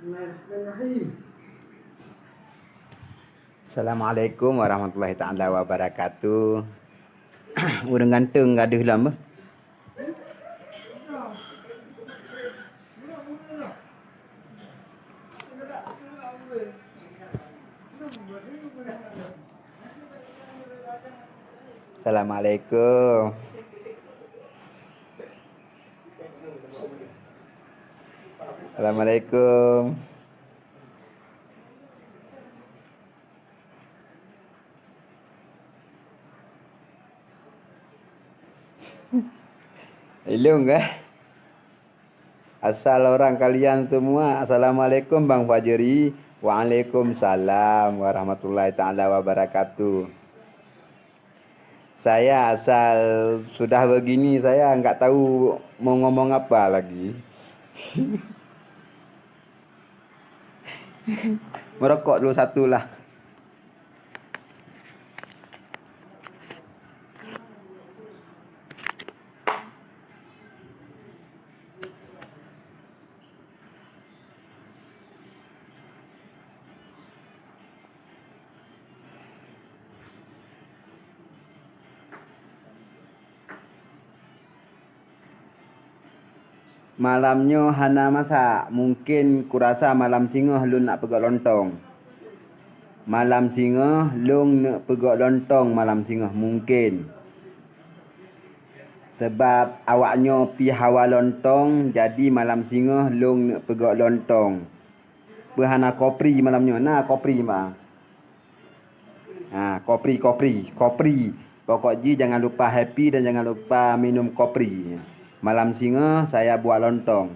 Bismillahirrahmanirrahim. Assalamualaikum warahmatullahi taala wabarakatuh. Urang ganteng gaduh lama. Assalamualaikum. Assalamualaikum. Ilung ke? Asal orang kalian semua. Assalamualaikum Bang Fajri. Waalaikumsalam warahmatullahi taala wabarakatuh. Saya asal sudah begini saya enggak tahu mau ngomong apa lagi. Merokok dulu satu lah. Malamnya hana masak. Mungkin kurasa malam singoh lun nak pegak lontong. Malam singoh lun nak pegak lontong malam singoh mungkin. Sebab awaknya pi hawa lontong jadi malam singoh lun nak pegak lontong. Berhana kopri malamnya. Nah kopri bang. Kopri. Pokok ji jangan lupa happy dan jangan lupa minum kopri. Malam singa saya buat lontong.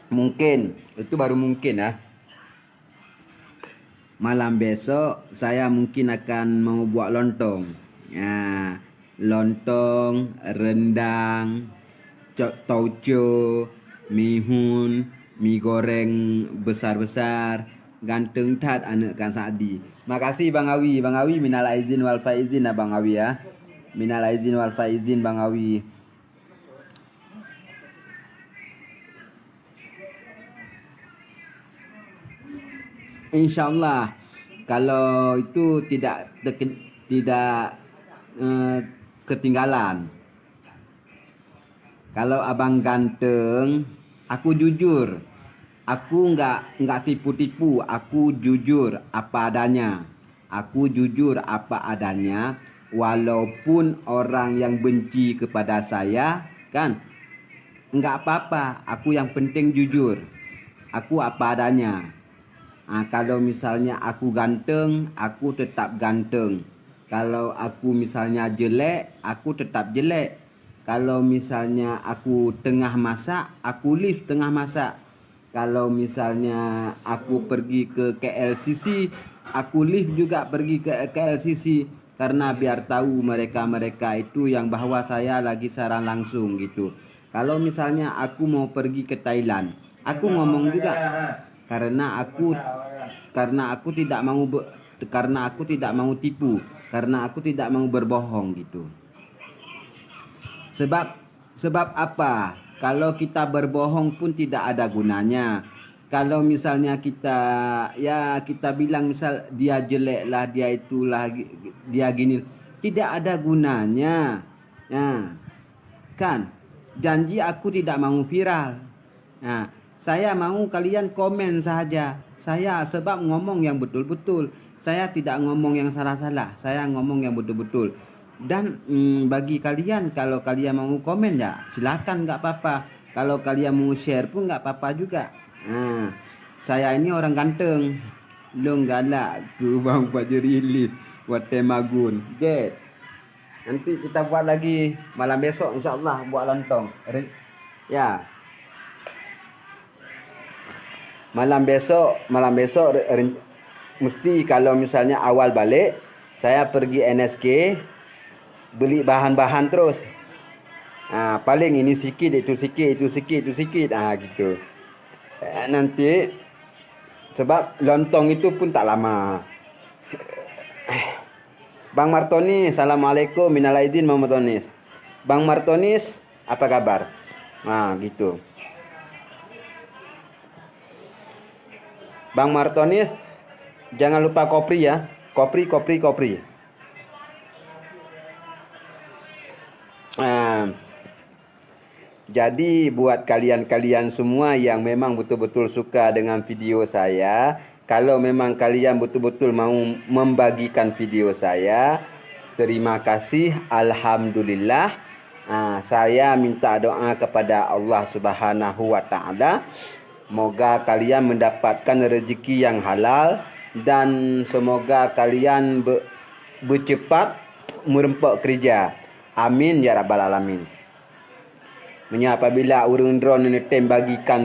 Mungkin, itu baru mungkin ah. Malam besok saya mungkin akan mau buat lontong. Ya, lontong, rendang, tauco, mihun, mie goreng besar-besar. Ganteng tat anak kan Sa'di. Makasih Bang Awi. Bang Awi minal aizin wal faizin Bang Awi ya. Minal aizin wal faizin Bang Awi. InsyaAllah kalau itu tidak ketinggalan. Kalau abang ganteng, aku jujur. Aku enggak tipu-tipu. Aku jujur apa adanya. Aku jujur apa adanya. Walaupun orang yang benci kepada saya, kan, enggak apa-apa. Aku yang penting jujur. Aku apa adanya. Kalau misalnya aku ganteng, aku tetap ganteng. Kalau aku misalnya jelek, aku tetap jelek. Kalau misalnya aku tengah masak, aku lift tengah masak. Kalau misalnya aku pergi ke KLCC, aku lift juga pergi ke KLCC. Karena biar tahu mereka-mereka itu yang bahwa saya lagi siaran langsung gitu. Kalau misalnya aku mau pergi ke Thailand, aku ngomong juga karena aku tidak mau tipu, karena aku tidak mau berbohong gitu. Sebab apa? Kalau kita berbohong pun tidak ada gunanya. Kalau misalnya kita bilang misal dia jelek lah, dia itulah, dia gini, tidak ada gunanya. Ya, kan? Janji aku tidak mau viral. Nah, saya mau kalian komen saja. Saya sebab ngomong yang betul-betul. Saya tidak ngomong yang salah-salah. Saya ngomong yang betul-betul. Dan bagi kalian, kalau kalian mau komen ya silakan, nggak apa-apa. Kalau kalian mau share pun nggak apa-apa juga. Nah, saya ini orang ganteng. Long galak ku Bang Fajri Ilit buat temagun. Get. Nanti kita buat lagi malam besok insyaAllah buat lontong. Ya. Malam besok mesti kalau misalnya awal balik saya pergi NSK beli bahan-bahan terus. Paling ini sikit, itu sikit, itu sikit, itu sikit. Gitu. Nanti sebab lontong itu pun tak lama. Bang Martonis, assalamualaikum, minal aidin Bang Martonis. Bang Martonis, apa kabar? Gitu. Bang Martoni, jangan lupa kopri ya. Kopri. Jadi buat kalian-kalian semua yang memang betul-betul suka dengan video saya, kalau memang kalian betul-betul mau membagikan video saya, terima kasih, alhamdulillah. Saya minta doa kepada Allah Subhanahu wa taala. Semoga kalian mendapatkan rezeki yang halal dan semoga kalian bercepat merempak kerja. Amin ya rabbal alamin. Apabila urang drone ini tem bagikan